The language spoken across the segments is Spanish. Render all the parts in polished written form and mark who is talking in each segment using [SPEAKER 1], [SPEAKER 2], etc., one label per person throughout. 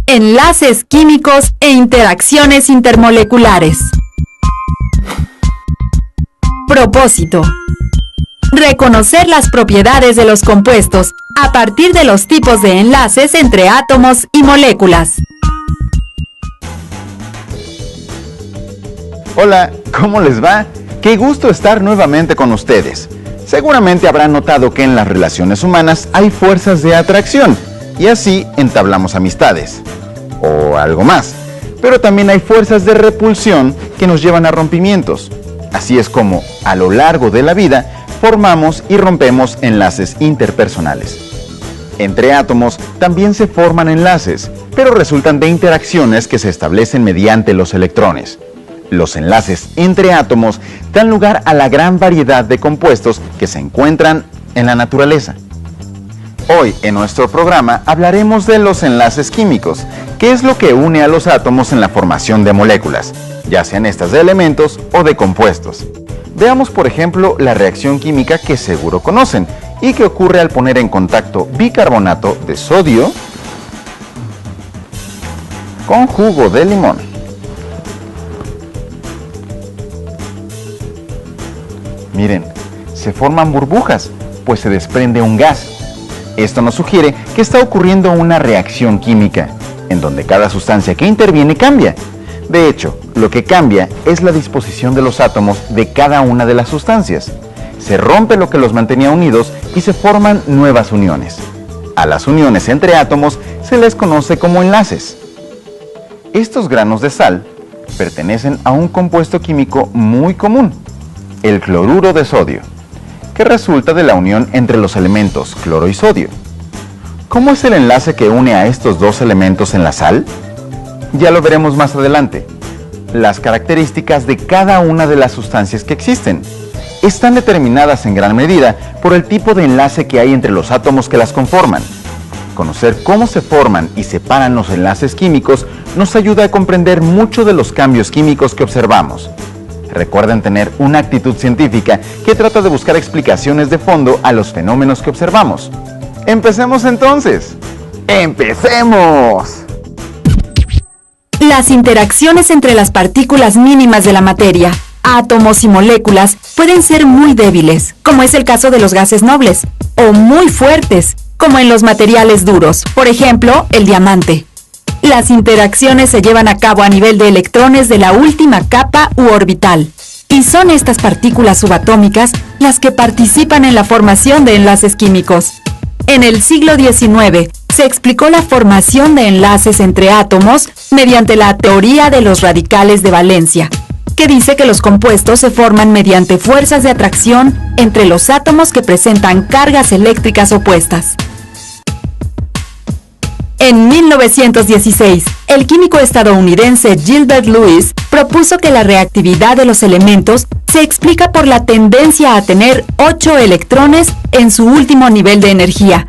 [SPEAKER 1] enlaces químicos e interacciones intermoleculares. Propósito: reconocer las propiedades de los compuestos a partir de los tipos de enlaces entre átomos y moléculas.
[SPEAKER 2] Hola, ¿cómo les va? Qué gusto estar nuevamente con ustedes. Seguramente habrán notado que en las relaciones humanas hay fuerzas de atracción y así entablamos amistades. O algo más. Pero también hay fuerzas de repulsión que nos llevan a rompimientos. Así es como, a lo largo de la vida, formamos y rompemos enlaces interpersonales. Entre átomos también se forman enlaces, pero resultan de interacciones que se establecen mediante los electrones. Los enlaces entre átomos dan lugar a la gran variedad de compuestos que se encuentran en la naturaleza. Hoy en nuestro programa hablaremos de los enlaces químicos, que es lo que une a los átomos en la formación de moléculas, ya sean estas de elementos o de compuestos. Veamos por ejemplo la reacción química que seguro conocen y que ocurre al poner en contacto bicarbonato de sodio con jugo de limón. Miren, se forman burbujas, pues se desprende un gas. Esto nos sugiere que está ocurriendo una reacción química, en donde cada sustancia que interviene cambia. De hecho, lo que cambia es la disposición de los átomos de cada una de las sustancias. Se rompe lo que los mantenía unidos y se forman nuevas uniones. A las uniones entre átomos se les conoce como enlaces. Estos granos de sal pertenecen a un compuesto químico muy común, el cloruro de sodio, que resulta de la unión entre los elementos cloro y sodio. ¿Cómo es el enlace que une a estos dos elementos en la sal? Ya lo veremos más adelante. Las características de cada una de las sustancias que existen están determinadas en gran medida por el tipo de enlace que hay entre los átomos que las conforman. Conocer cómo se forman y separan los enlaces químicos nos ayuda a comprender mucho de los cambios químicos que observamos. Recuerden tener una actitud científica que trata de buscar explicaciones de fondo a los fenómenos que observamos. ¡Empecemos entonces! ¡Empecemos!
[SPEAKER 1] Las interacciones entre las partículas mínimas de la materia, átomos y moléculas, pueden ser muy débiles, como es el caso de los gases nobles, o muy fuertes, como en los materiales duros, por ejemplo, el diamante. Las interacciones se llevan a cabo a nivel de electrones de la última capa u orbital, y son estas partículas subatómicas las que participan en la formación de enlaces químicos. En el siglo XIX se explicó la formación de enlaces entre átomos mediante la teoría de los radicales de valencia, que dice que los compuestos se forman mediante fuerzas de atracción entre los átomos que presentan cargas eléctricas opuestas. En 1916, el químico estadounidense Gilbert Lewis propuso que la reactividad de los elementos se explica por la tendencia a tener 8 electrones en su último nivel de energía,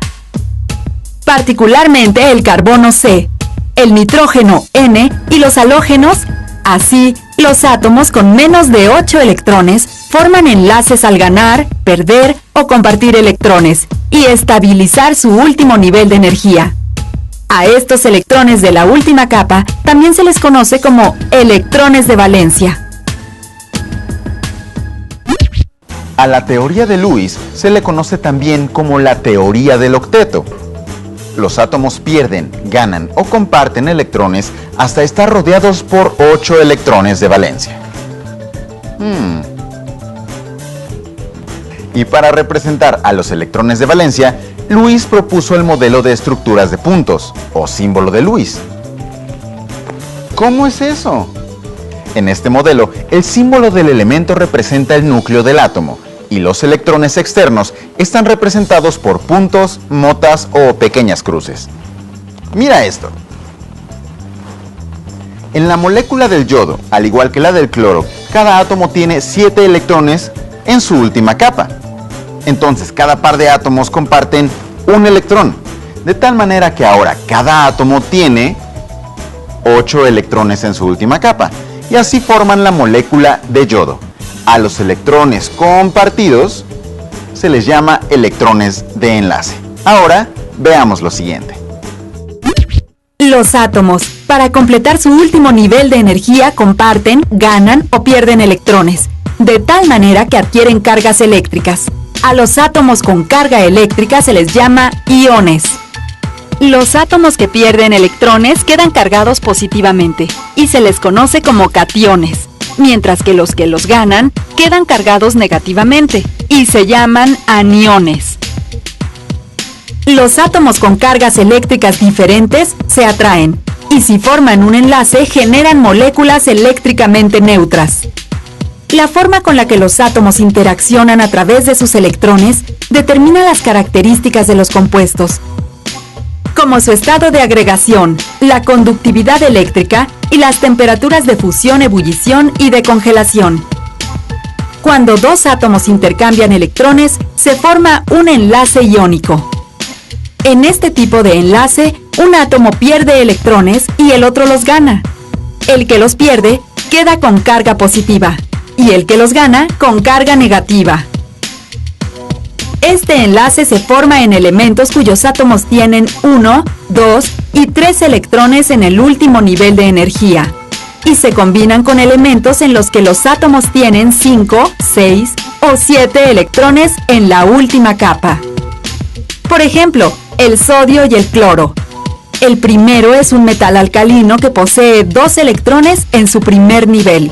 [SPEAKER 1] particularmente el carbono C, el nitrógeno N y los halógenos. Así, los átomos con menos de 8 electrones forman enlaces al ganar, perder o compartir electrones y estabilizar su último nivel de energía. A estos electrones de la última capa también se les conoce como electrones de valencia.
[SPEAKER 2] A la teoría de Lewis se le conoce también como la teoría del octeto. Los átomos pierden, ganan o comparten electrones hasta estar rodeados por 8 electrones de valencia. Y para representar a los electrones de valencia, Lewis propuso el modelo de estructuras de puntos, o símbolo de Lewis. ¿Cómo es eso? En este modelo, el símbolo del elemento representa el núcleo del átomo, y los electrones externos están representados por puntos, motas o pequeñas cruces. Mira esto. En la molécula del yodo, al igual que la del cloro, cada átomo tiene 7 electrones en su última capa. Entonces, cada par de átomos comparten un electrón, de tal manera que ahora cada átomo tiene 8 electrones en su última capa, y así forman la molécula de yodo. A los electrones compartidos se les llama electrones de enlace. Ahora, veamos lo siguiente.
[SPEAKER 1] Los átomos, para completar su último nivel de energía, comparten, ganan o pierden electrones, de tal manera que adquieren cargas eléctricas. A los átomos con carga eléctrica se les llama iones. Los átomos que pierden electrones quedan cargados positivamente y se les conoce como cationes, mientras que los ganan quedan cargados negativamente y se llaman aniones. Los átomos con cargas eléctricas diferentes se atraen y si forman un enlace generan moléculas eléctricamente neutras. La forma con la que los átomos interaccionan a través de sus electrones determina las características de los compuestos, como su estado de agregación, la conductividad eléctrica y las temperaturas de fusión, ebullición y de congelación. Cuando dos átomos intercambian electrones, se forma un enlace iónico. En este tipo de enlace, un átomo pierde electrones y el otro los gana. El que los pierde queda con carga positiva y el que los gana con carga negativa. Este enlace se forma en elementos cuyos átomos tienen 1, 2 y 3 electrones en el último nivel de energía y se combinan con elementos en los que los átomos tienen 5, 6 o 7 electrones en la última capa. Por ejemplo, el sodio y el cloro. El primero es un metal alcalino que posee 2 electrones en su primer nivel,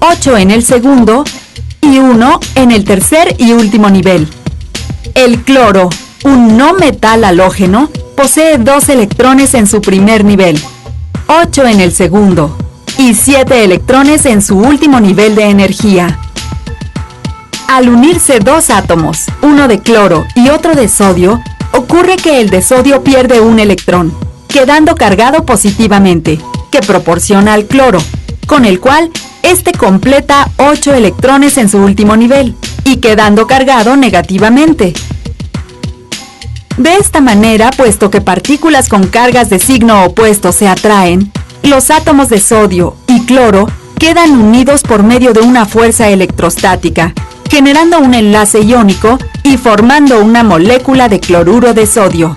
[SPEAKER 1] 8 en el segundo y 1 en el tercer y último nivel. El cloro, un no metal halógeno, posee 2 electrones en su primer nivel, 8 en el segundo y 7 electrones en su último nivel de energía. Al unirse dos átomos, uno de cloro y otro de sodio, ocurre que el de sodio pierde un electrón, quedando cargado positivamente, que proporciona al cloro, con el cual este completa 8 electrones en su último nivel y quedando cargado negativamente. De esta manera, puesto que partículas con cargas de signo opuesto se atraen, los átomos de sodio y cloro quedan unidos por medio de una fuerza electrostática, generando un enlace iónico y formando una molécula de cloruro de sodio.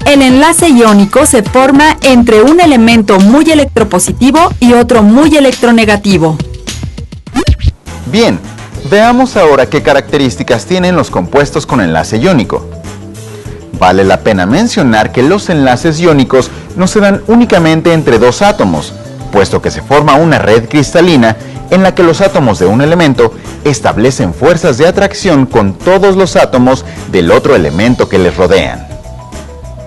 [SPEAKER 1] El enlace iónico se forma entre un elemento muy electropositivo y otro muy electronegativo.
[SPEAKER 2] Bien, veamos ahora qué características tienen los compuestos con enlace iónico. Vale la pena mencionar que los enlaces iónicos no se dan únicamente entre dos átomos, puesto que se forma una red cristalina en la que los átomos de un elemento establecen fuerzas de atracción con todos los átomos del otro elemento que les rodean.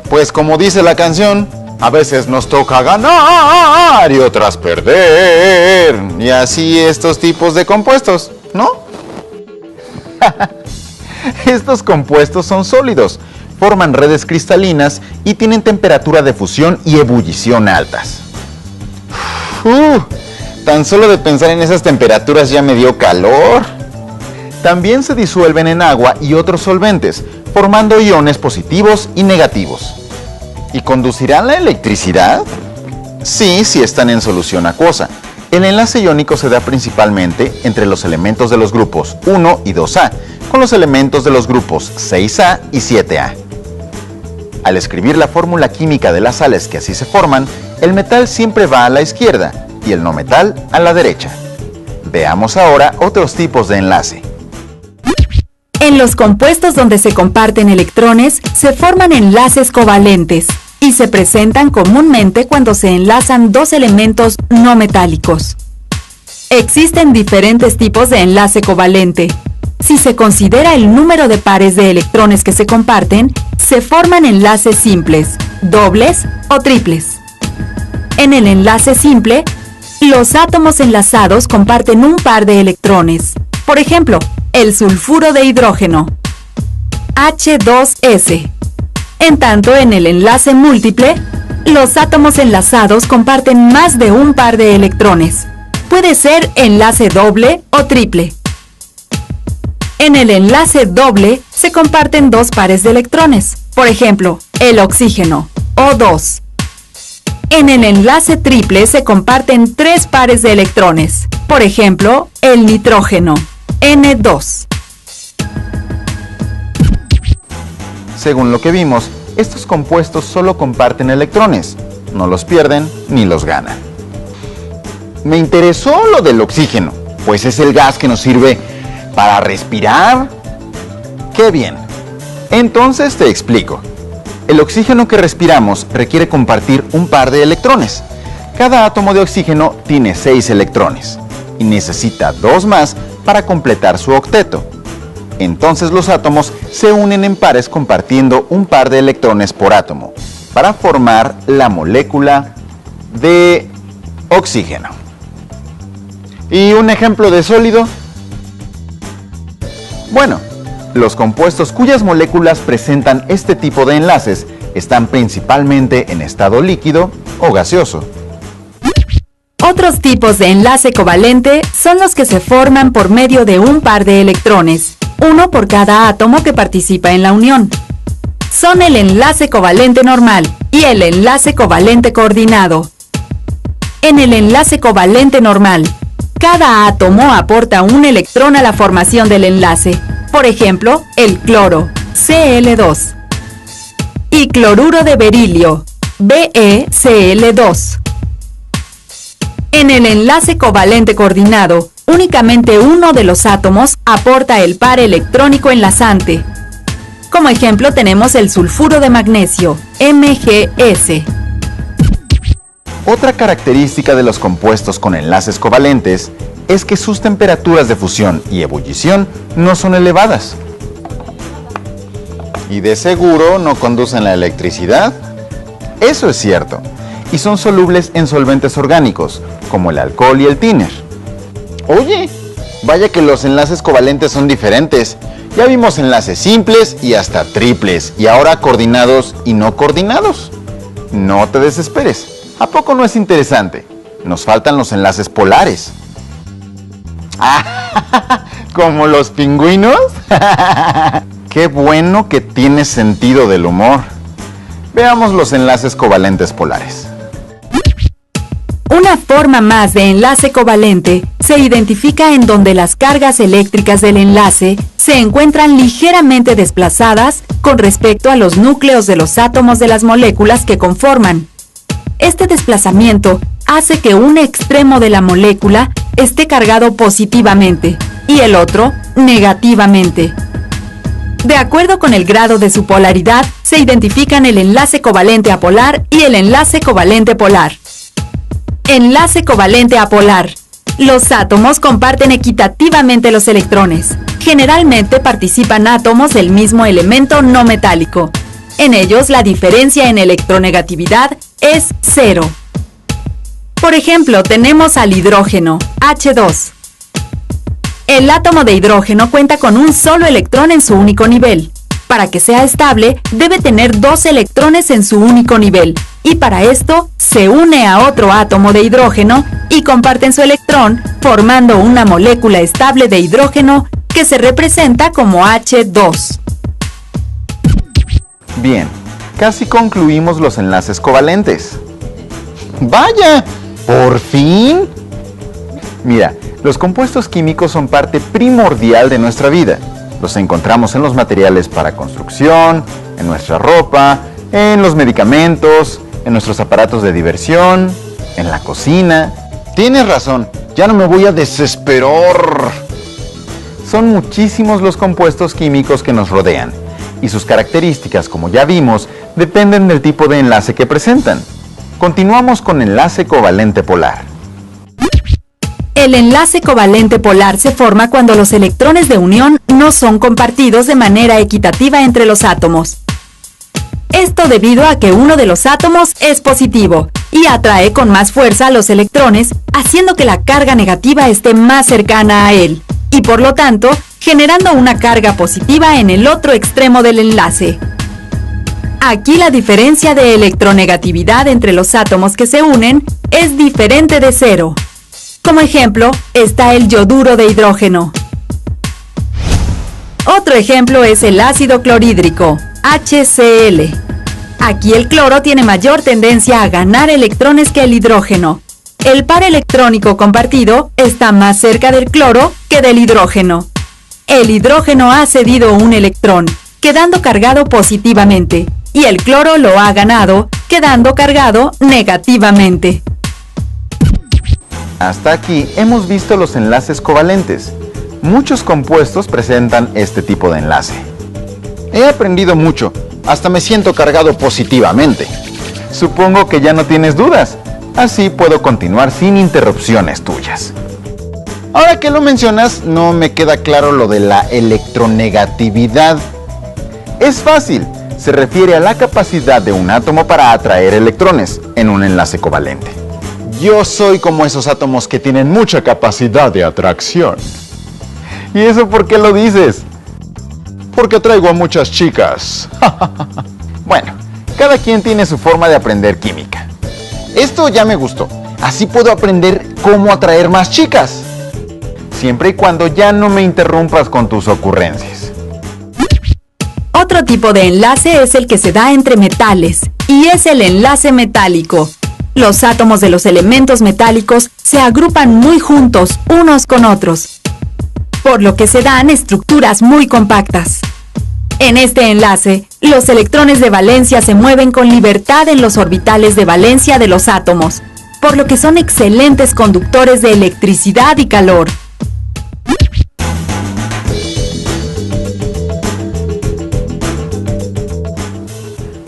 [SPEAKER 2] Pues como dice la canción, a veces nos toca ganar y otras perder. Y así estos tipos de compuestos, ¿no? Estos compuestos son sólidos, forman redes cristalinas y tienen temperatura de fusión y ebullición altas. Tan solo de pensar en esas temperaturas ya me dio calor. También se disuelven en agua y otros solventes, formando iones positivos y negativos. ¿Y conducirán la electricidad? Sí, si están en solución acuosa. El enlace iónico se da principalmente entre los elementos de los grupos 1 y 2A, con los elementos de los grupos 6A y 7A. Al escribir la fórmula química de las sales que así se forman, el metal siempre va a la izquierda y el no metal a la derecha. Veamos ahora otros tipos de enlace.
[SPEAKER 1] En los compuestos donde se comparten electrones, se forman enlaces covalentes y se presentan comúnmente cuando se enlazan dos elementos no metálicos. Existen diferentes tipos de enlace covalente. Si se considera el número de pares de electrones que se comparten, se forman enlaces simples, dobles o triples. En el enlace simple, los átomos enlazados comparten un par de electrones. Por ejemplo, el sulfuro de hidrógeno, H2S. En tanto, en el enlace múltiple, los átomos enlazados comparten más de un par de electrones. Puede ser enlace doble o triple. En el enlace doble se comparten dos pares de electrones. Por ejemplo, el oxígeno, O2. En el enlace triple se comparten 3 pares de electrones. Por ejemplo, el nitrógeno, N2.
[SPEAKER 2] Según lo que vimos, estos compuestos solo comparten electrones, no los pierden ni los ganan. Me interesó lo del oxígeno, pues es el gas que nos sirve para respirar. ¡Qué bien! Entonces te explico. El oxígeno que respiramos requiere compartir un par de electrones. Cada átomo de oxígeno tiene 6 electrones y necesita 2 más para completar su octeto. Entonces los átomos se unen en pares compartiendo un par de electrones por átomo para formar la molécula de oxígeno. ¿Y un ejemplo de sólido? Bueno, los compuestos cuyas moléculas presentan este tipo de enlaces están principalmente en estado líquido o gaseoso.
[SPEAKER 1] Otros tipos de enlace covalente son los que se forman por medio de un par de electrones, uno por cada átomo que participa en la unión. Son el enlace covalente normal y el enlace covalente coordinado. En el enlace covalente normal, cada átomo aporta un electrón a la formación del enlace. Por ejemplo, el cloro, Cl2, y cloruro de berilio, BeCl2. En el enlace covalente coordinado, únicamente uno de los átomos aporta el par electrónico enlazante. Como ejemplo tenemos el sulfuro de magnesio, MgS.
[SPEAKER 2] Otra característica de los compuestos con enlaces covalentes es que sus temperaturas de fusión y ebullición no son elevadas. ¿Y de seguro no conducen la electricidad? Eso es cierto, y son solubles en solventes orgánicos, como el alcohol y el thinner. Oye, vaya que los enlaces covalentes son diferentes. Ya vimos enlaces simples y hasta triples, y ahora coordinados y no coordinados. No te desesperes, ¿a poco no es interesante? Nos faltan los enlaces polares. ¿Como los pingüinos? ¡Qué bueno que tienes sentido del humor! Veamos los enlaces covalentes polares.
[SPEAKER 1] Una forma más de enlace covalente se identifica en donde las cargas eléctricas del enlace se encuentran ligeramente desplazadas con respecto a los núcleos de los átomos de las moléculas que conforman. Este desplazamiento hace que un extremo de la molécula esté cargado positivamente y el otro negativamente. De acuerdo con el grado de su polaridad, se identifican el enlace covalente apolar y el enlace covalente polar. Enlace covalente apolar. Los átomos comparten equitativamente los electrones. Generalmente participan átomos del mismo elemento no metálico. En ellos, la diferencia en electronegatividad es 0. Por ejemplo, tenemos al hidrógeno, H2. El átomo de hidrógeno cuenta con un solo electrón en su único nivel. Para que sea estable, debe tener 2 electrones en su único nivel, y para esto se une a otro átomo de hidrógeno y comparten su electrón, formando una molécula estable de hidrógeno que se representa como H2.
[SPEAKER 2] Bien, casi concluimos los enlaces covalentes. ¡Vaya! ¡Por fin! Mira, los compuestos químicos son parte primordial de nuestra vida. Los encontramos en los materiales para construcción, en nuestra ropa, en los medicamentos, en nuestros aparatos de diversión, en la cocina. Tienes razón, ya no me voy a desesperar. Son muchísimos los compuestos químicos que nos rodean, y sus características, como ya vimos, dependen del tipo de enlace que presentan. Continuamos con enlace covalente polar.
[SPEAKER 1] El enlace covalente polar se forma cuando los electrones de unión no son compartidos de manera equitativa entre los átomos. Esto debido a que uno de los átomos es positivo y atrae con más fuerza a los electrones, haciendo que la carga negativa esté más cercana a él, y por lo tanto, generando una carga positiva en el otro extremo del enlace. Aquí la diferencia de electronegatividad entre los átomos que se unen es diferente de 0. Como ejemplo, está el yoduro de hidrógeno. Otro ejemplo es el ácido clorhídrico, HCl. Aquí el cloro tiene mayor tendencia a ganar electrones que el hidrógeno. El par electrónico compartido está más cerca del cloro que del hidrógeno. El hidrógeno ha cedido un electrón, quedando cargado positivamente, y el cloro lo ha ganado, quedando cargado negativamente.
[SPEAKER 2] Hasta aquí hemos visto los enlaces covalentes. Muchos compuestos presentan este tipo de enlace. He aprendido mucho, hasta me siento cargado positivamente. Supongo que ya no tienes dudas, así puedo continuar sin interrupciones tuyas. Ahora que lo mencionas, no me queda claro lo de la electronegatividad. Es fácil, se refiere a la capacidad de un átomo para atraer electrones en un enlace covalente. Yo soy como esos átomos que tienen mucha capacidad de atracción. ¿Y eso por qué lo dices? Porque atraigo a muchas chicas. Bueno, cada quien tiene su forma de aprender química. Esto ya me gustó. Así puedo aprender cómo atraer más chicas. Siempre y cuando ya no me interrumpas con tus ocurrencias.
[SPEAKER 1] Otro tipo de enlace es el que se da entre metales, y es el enlace metálico. Los átomos de los elementos metálicos se agrupan muy juntos unos con otros, por lo que se dan estructuras muy compactas. En este enlace, los electrones de valencia se mueven con libertad en los orbitales de valencia de los átomos, por lo que son excelentes conductores de electricidad y calor.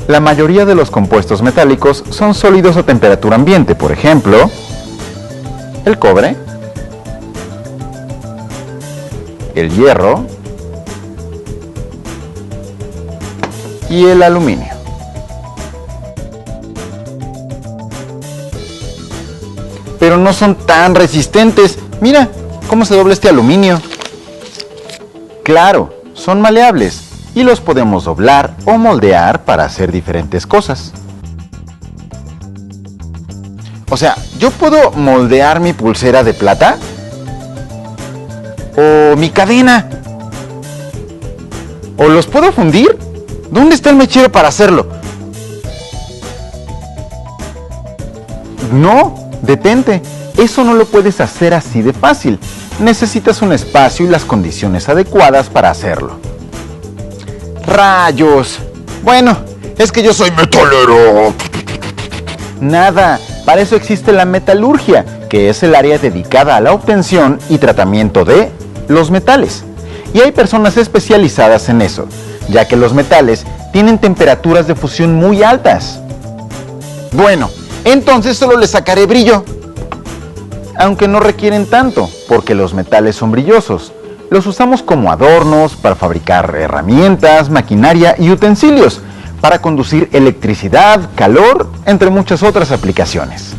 [SPEAKER 2] La mayoría de los compuestos metálicos son sólidos a temperatura ambiente, por ejemplo, el cobre, el hierro y el aluminio. Pero no son tan resistentes. Mira cómo se dobla este aluminio. Claro, son maleables y los podemos doblar o moldear para hacer diferentes cosas. O sea, ¿yo puedo moldear mi pulsera de plata? ¿O mi cadena? ¿O los puedo fundir? ¿Dónde está el mechero para hacerlo? No, detente. Eso no lo puedes hacer así de fácil. Necesitas un espacio y las condiciones adecuadas para hacerlo. ¡Rayos! Bueno, es que yo soy metalero. Nada, para eso existe la metalurgia, que es el área dedicada a la obtención y tratamiento de los metales. Y hay personas especializadas en eso, ya que los metales tienen temperaturas de fusión muy altas. Bueno, entonces solo les sacaré brillo. Aunque no requieren tanto, porque los metales son brillosos. Los usamos como adornos, para fabricar herramientas, maquinaria y utensilios, para conducir electricidad, calor, entre muchas otras aplicaciones.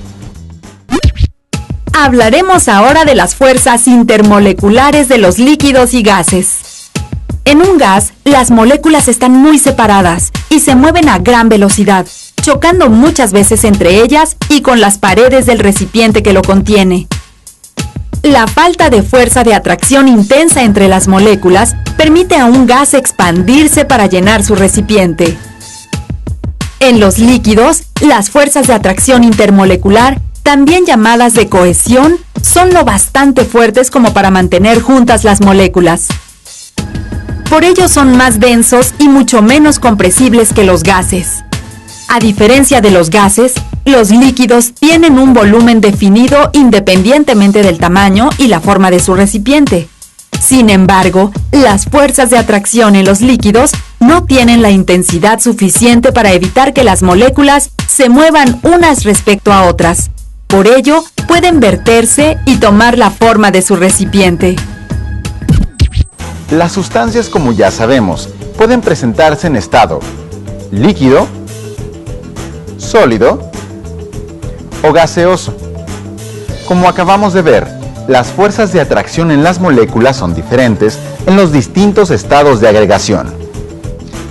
[SPEAKER 1] Hablaremos ahora de las fuerzas intermoleculares de los líquidos y gases. En un gas, las moléculas están muy separadas y se mueven a gran velocidad, chocando muchas veces entre ellas y con las paredes del recipiente que lo contiene. La falta de fuerza de atracción intensa entre las moléculas permite a un gas expandirse para llenar su recipiente. En los líquidos, las fuerzas de atracción intermolecular, también llamadas de cohesión, son lo bastante fuertes como para mantener juntas las moléculas. Por ello son más densos y mucho menos compresibles que los gases. A diferencia de los gases, los líquidos tienen un volumen definido independientemente del tamaño y la forma de su recipiente. Sin embargo, las fuerzas de atracción en los líquidos no tienen la intensidad suficiente para evitar que las moléculas se muevan unas respecto a otras. Por ello, pueden verterse y tomar la forma de su recipiente.
[SPEAKER 2] Las sustancias, como ya sabemos, pueden presentarse en estado líquido, sólido o gaseoso. Como acabamos de ver, las fuerzas de atracción en las moléculas son diferentes en los distintos estados de agregación.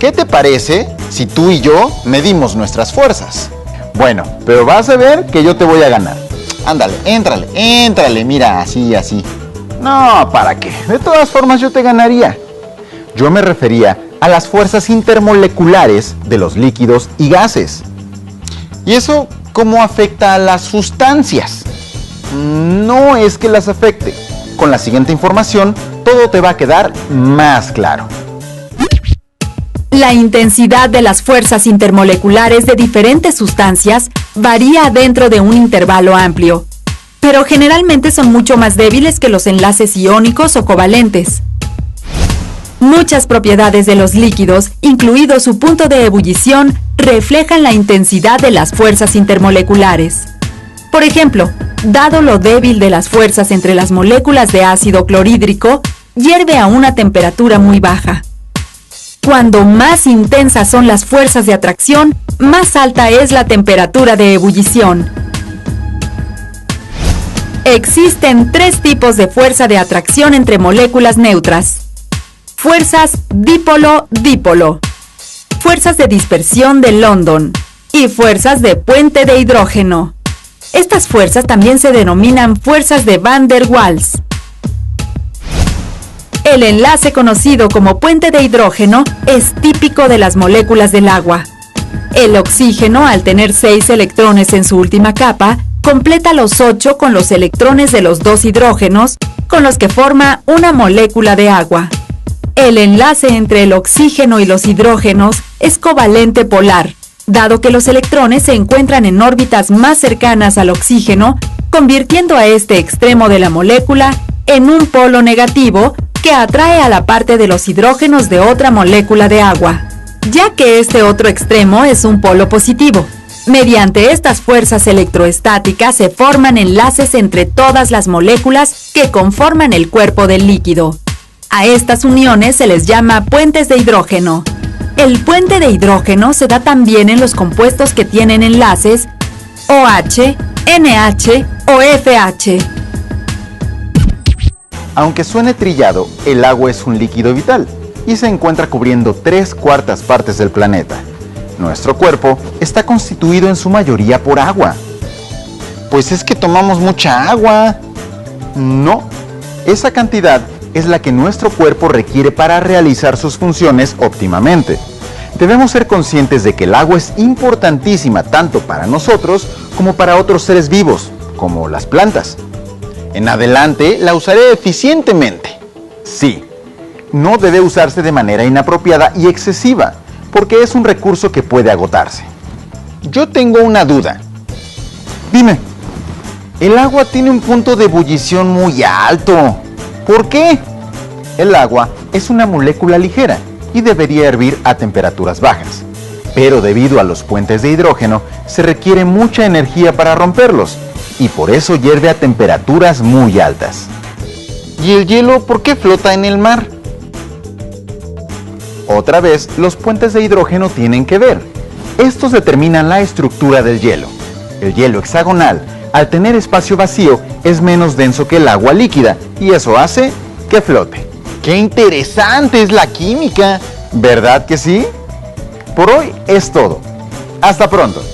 [SPEAKER 2] ¿Qué te parece si tú y yo medimos nuestras fuerzas? Bueno, pero vas a ver que yo te voy a ganar. Ándale, éntrale, mira, así. No, ¿para qué? De todas formas yo te ganaría. Yo me refería a las fuerzas intermoleculares de los líquidos y gases. ¿Y eso cómo afecta a las sustancias? No es que las afecte. Con la siguiente información, todo te va a quedar más claro.
[SPEAKER 1] La intensidad de las fuerzas intermoleculares de diferentes sustancias varía dentro de un intervalo amplio, pero generalmente son mucho más débiles que los enlaces iónicos o covalentes. Muchas propiedades de los líquidos, incluido su punto de ebullición, reflejan la intensidad de las fuerzas intermoleculares. Por ejemplo, dado lo débil de las fuerzas entre las moléculas de ácido clorhídrico, hierve a una temperatura muy baja. Cuando más intensas son las fuerzas de atracción, más alta es la temperatura de ebullición. Existen tres tipos de fuerza de atracción entre moléculas neutras. Fuerzas dipolo-dipolo, fuerzas de dispersión de London y fuerzas de puente de hidrógeno. Estas fuerzas también se denominan fuerzas de Van der Waals. El enlace conocido como puente de hidrógeno es típico de las moléculas del agua. El oxígeno, al tener 6 electrones en su última capa, completa los 8 con los electrones de los 2 hidrógenos, con los que forma una molécula de agua. El enlace entre el oxígeno y los hidrógenos es covalente polar, dado que los electrones se encuentran en órbitas más cercanas al oxígeno, convirtiendo a este extremo de la molécula en un polo negativo que atrae a la parte de los hidrógenos de otra molécula de agua, ya que este otro extremo es un polo positivo. Mediante estas fuerzas electroestáticas se forman enlaces entre todas las moléculas que conforman el cuerpo del líquido. A estas uniones se les llama puentes de hidrógeno. El puente de hidrógeno se da también en los compuestos que tienen enlaces OH, NH o FH.
[SPEAKER 2] Aunque suene trillado, el agua es un líquido vital y se encuentra cubriendo 3/4 partes del planeta. Nuestro cuerpo está constituido en su mayoría por agua. Pues es que tomamos mucha agua. No, esa cantidad es la que nuestro cuerpo requiere para realizar sus funciones óptimamente. Debemos ser conscientes de que el agua es importantísima tanto para nosotros como para otros seres vivos, como las plantas. En adelante la usaré eficientemente. Sí, no debe usarse de manera inapropiada y excesiva, porque es un recurso que puede agotarse. Yo tengo una duda. Dime, el agua tiene un punto de ebullición muy alto. ¿Por qué? El agua es una molécula ligera y debería hervir a temperaturas bajas. Pero debido a los puentes de hidrógeno, se requiere mucha energía para romperlos y por eso hierve a temperaturas muy altas. ¿Y el hielo por qué flota en el mar? Otra vez, los puentes de hidrógeno tienen que ver. Estos determinan la estructura del hielo. El hielo hexagonal, al tener espacio vacío, es menos denso que el agua líquida y eso hace que flote. ¡Qué interesante es la química! ¿Verdad que sí? Por hoy es todo. Hasta pronto.